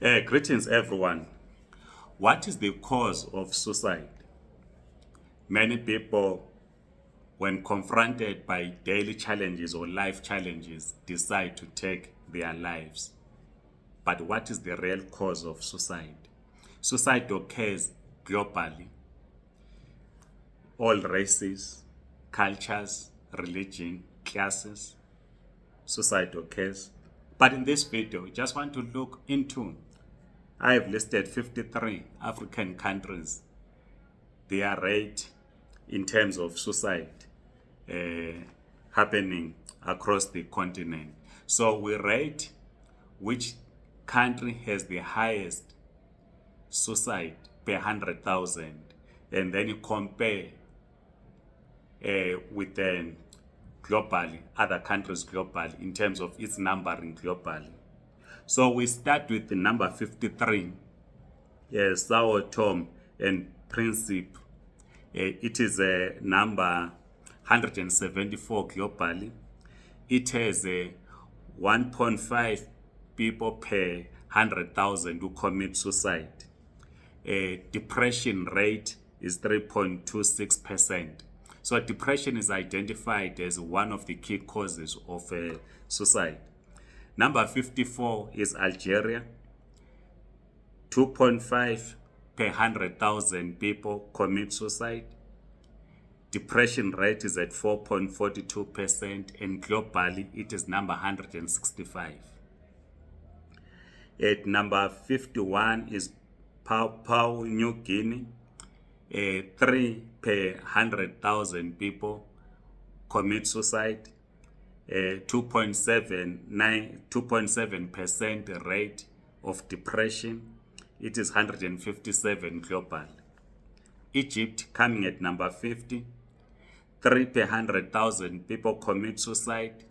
Greetings, everyone. What is the cause of suicide? Many people, when confronted by daily challenges or life challenges, decide to take their lives. But what is the real cause of suicide? Suicide occurs globally. All races, cultures, religion, classes, suicide occurs. But in this video, we just want to look into I have listed 53 African countries, their rate in terms of suicide happening across the continent. So we rate which country has the highest suicide per 100,000, and then you compare with globally, other countries globally in terms of its numbering globally. So we start with the number 53, Sao Tome and Principe. It is a number 174 globally. It has 1.5 people per 100,000 who commit suicide. Depression rate is 3.26%. So depression is identified as one of the key causes of suicide. Number 54 is Algeria. 2.5 per 100,000 people commit suicide. Depression rate is at 4.42%, and globally it is number 165. At number 51 is Papua New Guinea. 3 per 100,000 people commit suicide. 2.7% rate of depression. It is 157 global. Egypt coming at number 50. 3 per 100,000 people commit suicide.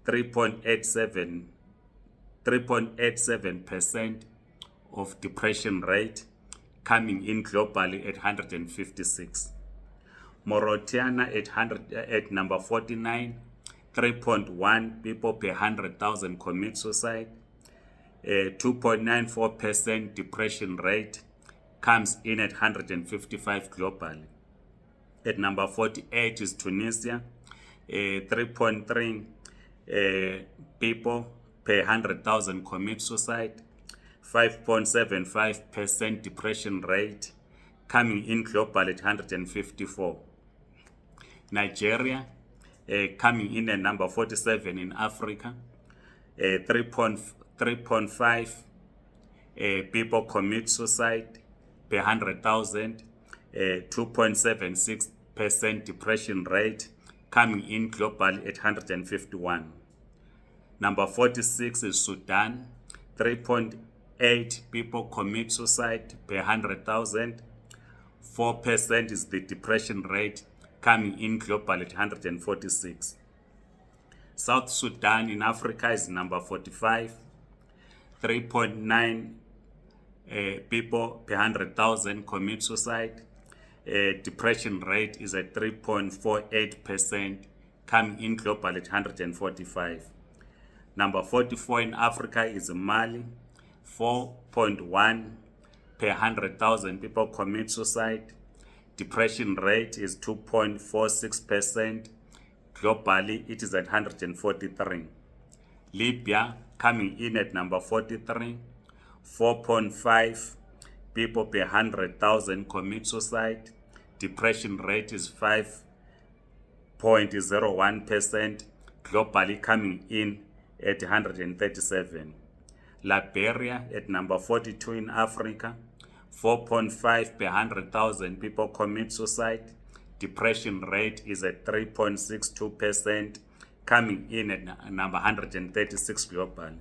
3.87% of depression rate, coming in globally at 156. Mauritania at number 49. 3.1 people per 100,000 commit suicide. 2.94% depression rate, comes in at 155 globally. At number 48 is Tunisia. 3.3 people per 100,000 commit suicide. 5.75% depression rate, coming in globally at 154. Nigeria, coming in at number 47 in Africa. 3.5 people commit suicide per 100,000. 2.76% depression rate, coming in globally at 151. Number 46 is Sudan. 3.8 people commit suicide per 100,000. 4% is the depression rate, coming in globally at 146. South Sudan in Africa is number 45. 3.9 people per 100,000 commit suicide. Depression rate is at 3.48%, coming in globally at 145. Number 44 in Africa is Mali. 4.1 per 100,000 people commit suicide. Depression rate is 2.46%. Globally, it is at 143. Libya coming in at number 43. 4.5 people per 100,000 commit suicide. Depression rate is 5.01%. Globally, coming in at 137. Liberia at number 42 in Africa. 4.5 per 100,000 people commit suicide. Depression rate is at 3.62%, coming in at number 136 globally.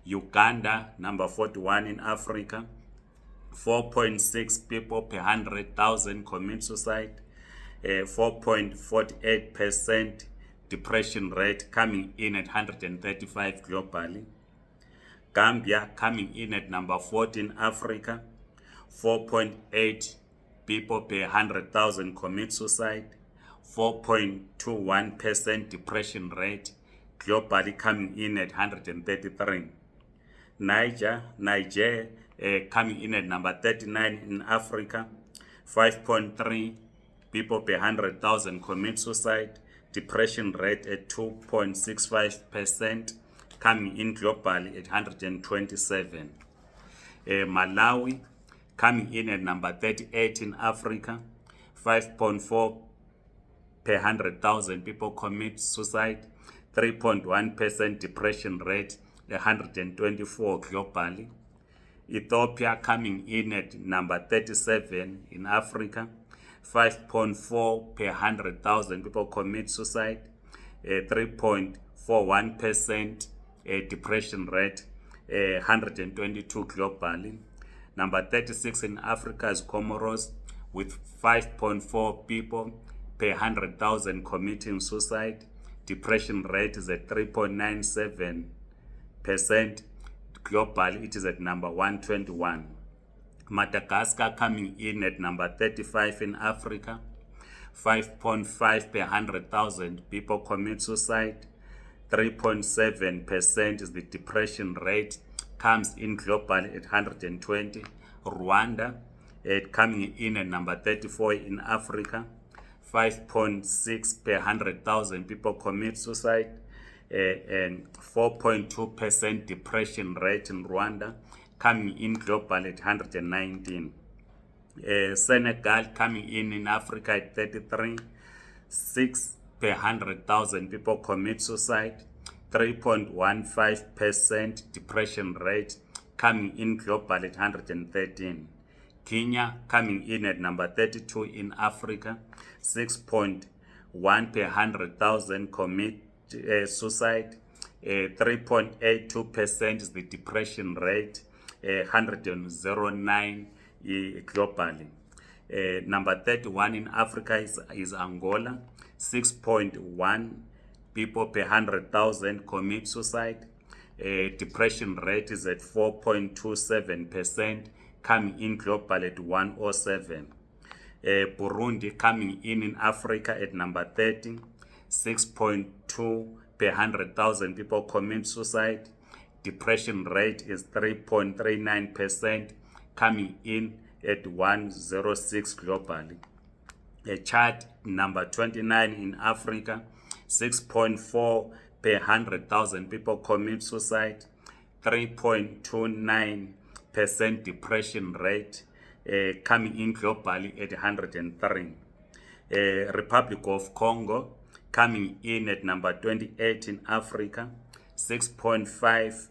Uganda, number 41 in Africa. 4.6 people per 100,000 commit suicide. 4.48% depression rate, coming in at 135 globally. Gambia coming in at number 14 Africa. 4.8 people per 100,000 commit suicide. 4.21% depression rate, globally coming in at 133. Niger coming in at number 39 in Africa. 5.3 people per 100,000 commit suicide. Depression rate at 2.65%, coming in globally at 127. Malawi coming in at number 38 in Africa. 5.4 per 100,000 people commit suicide. 3.1% depression rate, 124 globally. Ethiopia coming in at number 37 in Africa. 5.4 per 100,000 people commit suicide. 3.41% depression rate, 122 globally. Number 36 in Africa is Comoros, with 5.4 people per 100,000 committing suicide. Depression rate is at 3.97%. Globally, it is at number 121. Madagascar coming in at number 35 in Africa. 5.5 per 100,000 people commit suicide. 3.7% is the depression rate, comes in globally at 120. Rwanda coming in at number 34 in Africa. 5.6 per 100,000 people commit suicide, and 4.2% depression rate in Rwanda, coming in globally at 119. Senegal coming in Africa at 33. 6 per 100,000 people commit suicide. 3.15% depression rate, coming in globally at 113. Kenya coming in at number 32 in Africa. 6.1 per 100,000 commit suicide. 3.82% is the depression rate, 109 globally. Number 31 in Africa is Angola. 6.1 people per 100,000 commit suicide. Depression rate is at 4.27%, coming in globally at 107. Burundi coming in Africa at number 30. 6.2 per 100,000 people commit suicide. Depression rate is 3.39%, coming in at 106 globally. Chad number 29 in Africa. 6.4 per 100,000 people commit suicide. 3.29% depression rate, coming in globally at 103. Republic of Congo coming in at number 28 in Africa. 6.5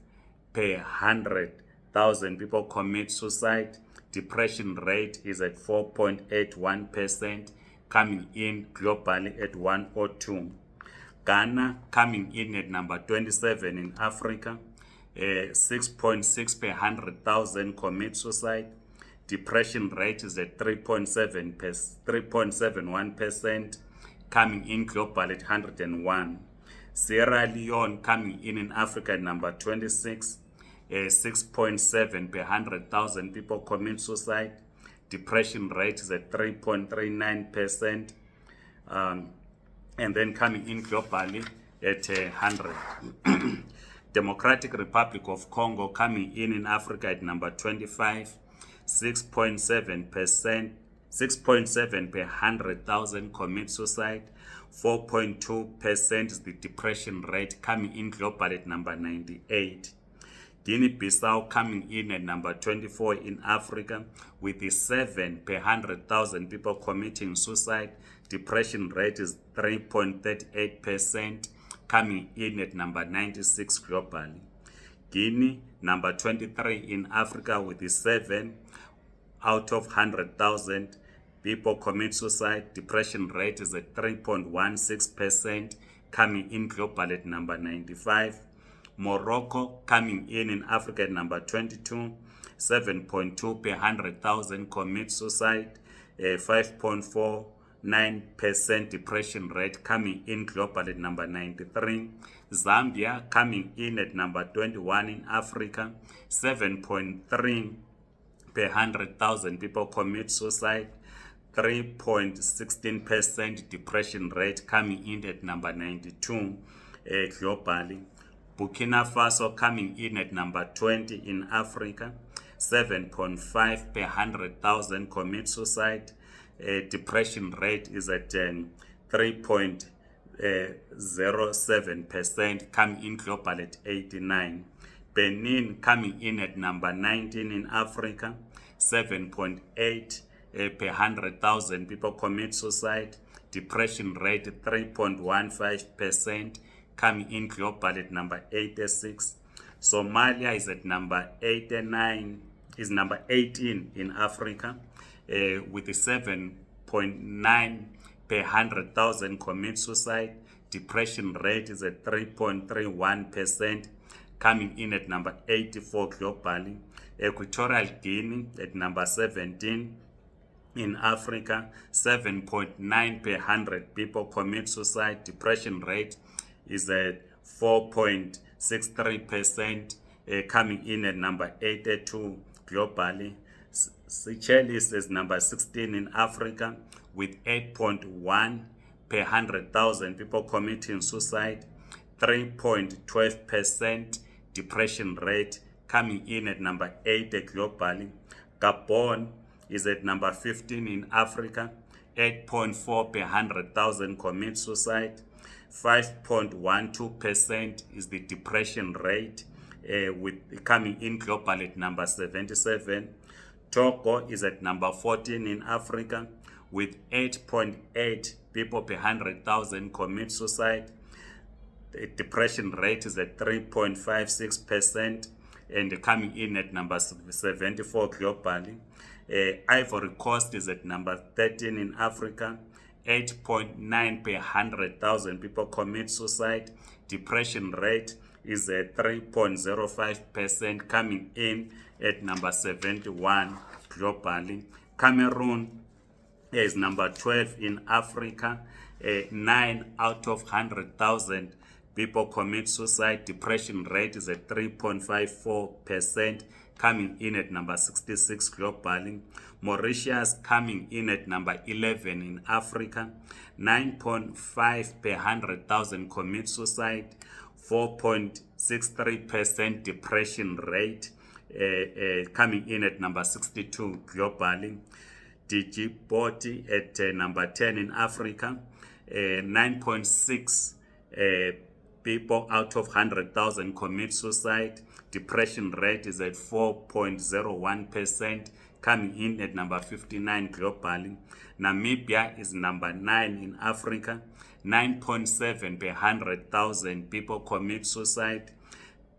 per 100,000 people commit suicide. Depression rate is at 4.81%, coming in globally at 102. Ghana coming in at number 27 in Africa. 6.6 per 100,000 commit suicide. Depression rate is at 3.71%, coming in globally at 101. Sierra Leone coming in Africa at number 26. 6.7 per 100,000 people commit suicide. Depression rate is at 3.39%, and then coming in globally at 100. Democratic Republic of Congo coming in Africa at number 25. 6.7 per 100,000 commit suicide. 4.2% is the depression rate, coming in globally at number 98. Guinea-Bissau coming in at number 24 in Africa, with the 7 per 100,000 people committing suicide. Depression rate is 3.38%, coming in at number 96 globally. Guinea, number 23 in Africa, with the 7 out of 100,000 people commit suicide. Depression rate is at 3.16%, coming in globally at number 95. Morocco coming in Africa at number 22. 7.2 per 100,000 commit suicide. 5.49% depression rate, coming in globally at number 93. Zambia coming in at number 21 in Africa. 7.3 per 100,000 people commit suicide. 3.16% depression rate, coming in at number 92 globally. Burkina Faso coming in at number 20 in Africa, 7.5 per 100,000 commit suicide. Depression rate is at 3.07%, coming in global at 89. Benin coming in at number 19 in Africa, 7.8 per 100,000 people commit suicide. Depression rate 3.15%, coming in global at number 86. Somalia is at number 89, is number 18 in Africa, with a 7.9 per 100,000 commit suicide. Depression rate is at 3.31%, coming in at number 84 globally. Equatorial Guinea at number 17 in Africa, 7.9 per 100 people commit suicide. Depression rate is at 4.63%, coming in at number 82 globally. Seychelles is number 16 in Africa with 8.1 per 100,000 people committing suicide, 3.12% depression rate, coming in at number 8 globally. Gabon is at number 15 in Africa, 8.4 per 100,000 commit suicide, 5.12% is the depression rate, with coming in global at number 77. Togo is at number 14 in Africa with 8.8 people per 100,000 commit suicide. The depression rate is at 3.56% and coming in at number 74 globally. Ivory Coast is at number 13 in Africa, 8.9 per 100,000 people commit suicide. Depression rate is at 3.05%, coming in at number 71 globally. Cameroon is number 12 in Africa, 9 out of 100,000 people commit suicide. Depression rate is at 3.54%, coming in at number 66 globally. Mauritius coming in at number 11 in Africa, 9.5 per 100,000 commit suicide, 4.63% depression rate, coming in at number 62 globally. Djibouti at number 10 in Africa, 9.6 people out of 100,000 commit suicide. Depression rate is at 4.01%, coming in at number 59 globally. Namibia is number 9 in Africa, 9.7 per 100,000 people commit suicide,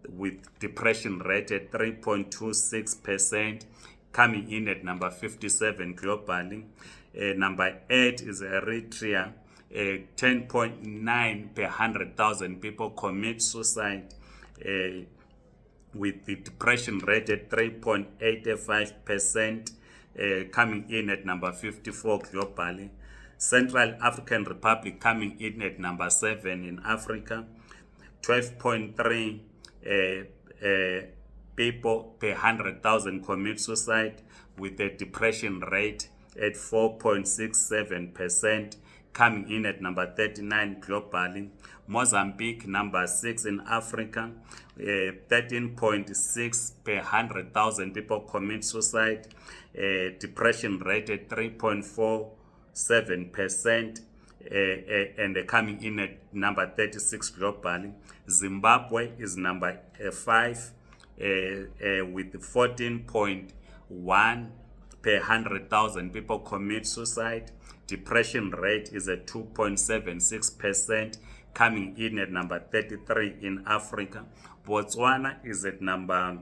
with depression rate at 3.26%, coming in at number 57 globally. Number 8 is Eritrea, 10.9 per 100,000 people commit suicide, with the depression rate at 3.85%, coming in at number 54 globally. Central African Republic coming in at number 7 in Africa, 12.3 people per 100,000 commit suicide, with a depression rate at 4.67%, coming in at number 39 globally. Mozambique, number 6 in Africa, 13.6 per 100,000 people commit suicide, depression rate at 3.47%, and coming in at number 36 globally. Zimbabwe is number 5, with 14.1 per 100,000 people commit suicide. Depression rate is at 2.76%, coming in at number 33 in Africa. Botswana is at number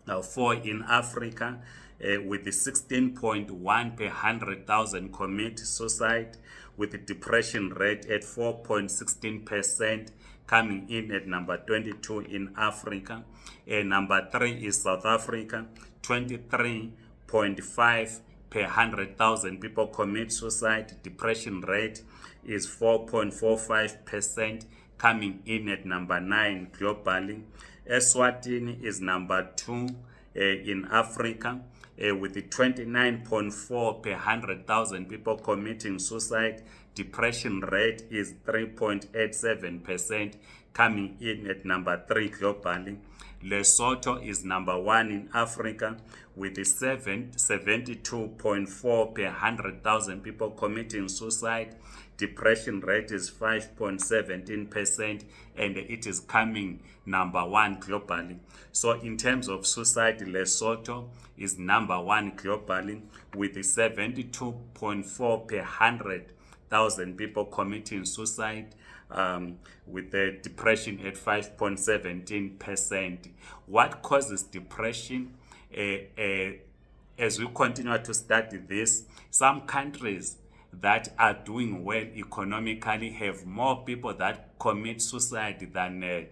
4 in Africa, with the 16.1 per 100,000 commit suicide, with the depression rate at 4.16%, coming in at number 22 in Africa. Number 3 is South Africa, 23.5 per 100,000 people commit suicide. Depression rate is 4.45%, coming in at number 9 globally. Eswatini is number 2 in Africa, with the 29.4 per 100,000 people committing suicide. Depression rate is 3.87%, coming in at number 3 globally. Lesotho is number 1 in Africa with the 72.4 per 100,000 people committing suicide. Depression rate is 5.17%, and it is coming number 1 globally. So in terms of suicide, Lesotho is number 1 globally with the 72.4 per 100,000 people committing suicide, with the depression at 5.17%. What causes depression? As we continue to study this, some countries that are doing well economically have more people that commit suicide than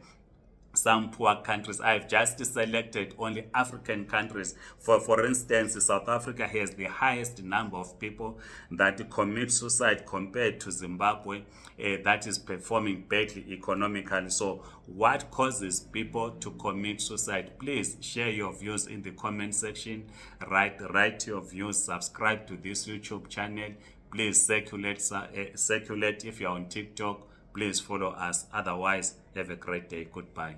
some poor countries. I've just selected only African countries. For instance, South Africa has the highest number of people that commit suicide compared to Zimbabwe, that is performing badly economically. So what causes people to commit suicide? Please share your views in the comment section. Write your views. Subscribe to this YouTube channel. Please circulate if you're on TikTok. Please follow us. Otherwise, have a great day. Goodbye.